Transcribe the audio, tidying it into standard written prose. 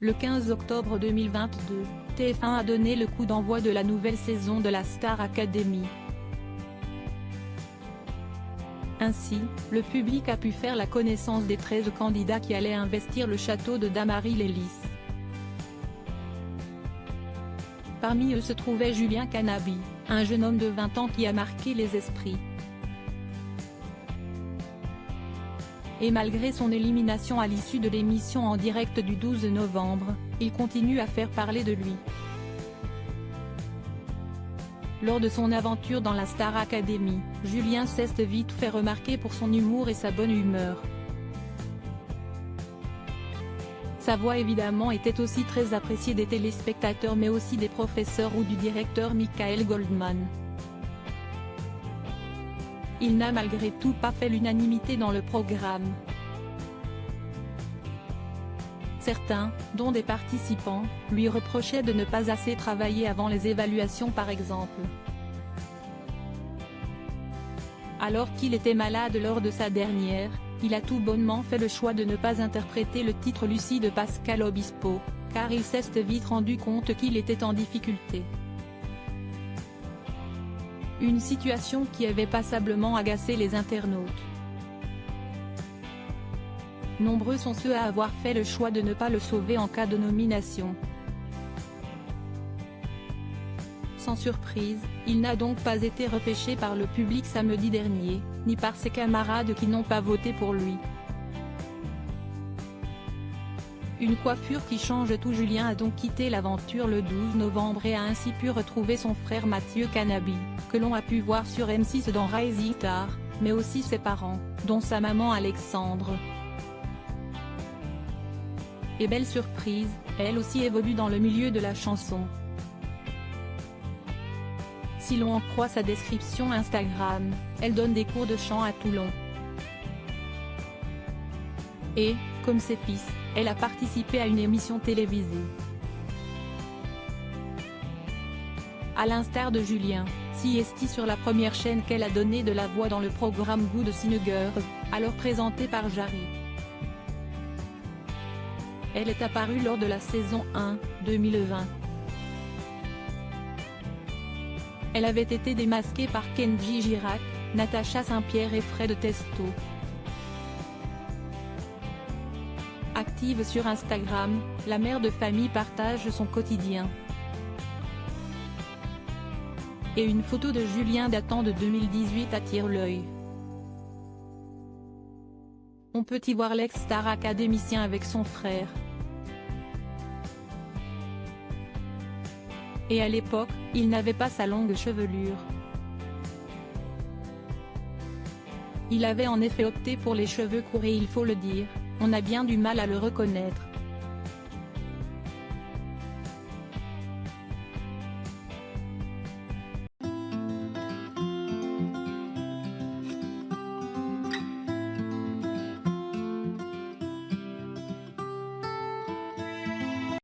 Le 15 octobre 2022, TF1 a donné le coup d'envoi de la nouvelle saison de la Star Academy. Ainsi, le public a pu faire la connaissance des 13 candidats qui allaient investir le château de Damary-les-Lys. Parmi eux se trouvait Julien Canabi, un jeune homme de 20 ans qui a marqué les esprits. Et malgré son élimination à l'issue de l'émission en direct du 12 novembre, il continue à faire parler de lui. Lors de son aventure dans la Star Academy, Julien s'est vite fait remarquer pour son humour et sa bonne humeur. Sa voix évidemment était aussi très appréciée des téléspectateurs mais aussi des professeurs ou du directeur Michael Goldman. Il n'a malgré tout pas fait l'unanimité dans le programme. Certains, dont des participants, lui reprochaient de ne pas assez travailler avant les évaluations par exemple. Alors qu'il était malade lors de sa dernière, il a tout bonnement fait le choix de ne pas interpréter le titre Lucie de Pascal Obispo, car il s'est vite rendu compte qu'il était en difficulté. Une situation qui avait passablement agacé les internautes. Nombreux sont ceux à avoir fait le choix de ne pas le sauver en cas de nomination. Sans surprise, il n'a donc pas été repêché par le public samedi dernier, ni par ses camarades qui n'ont pas voté pour lui. Une coiffure qui change tout. Julien a donc quitté l'aventure le 12 novembre et a ainsi pu retrouver son frère Mathieu Canabi, que l'on a pu voir sur M6 dans Rising Star, mais aussi ses parents, dont sa maman Alexandre. Et belle surprise, elle aussi évolue dans le milieu de la chanson. Si l'on en croit sa description Instagram, elle donne des cours de chant à Toulon. Et, comme ses fils, elle a participé à une émission télévisée. À l'instar de Julien, Siesti sur la première chaîne qu'elle a donné de la voix dans le programme Good Singer, alors présenté par Jarry. Elle est apparue lors de la saison 1, 2020. Elle avait été démasquée par Kenji Girac, Natacha Saint-Pierre et Fred Testo. Active sur Instagram, la mère de famille partage son quotidien. Et une photo de Julien datant de 2018 attire l'œil. On peut y voir l'ex-star académicien avec son frère. Et à l'époque, il n'avait pas sa longue chevelure. Il avait en effet opté pour les cheveux courts et il faut le dire, on a bien du mal à le reconnaître.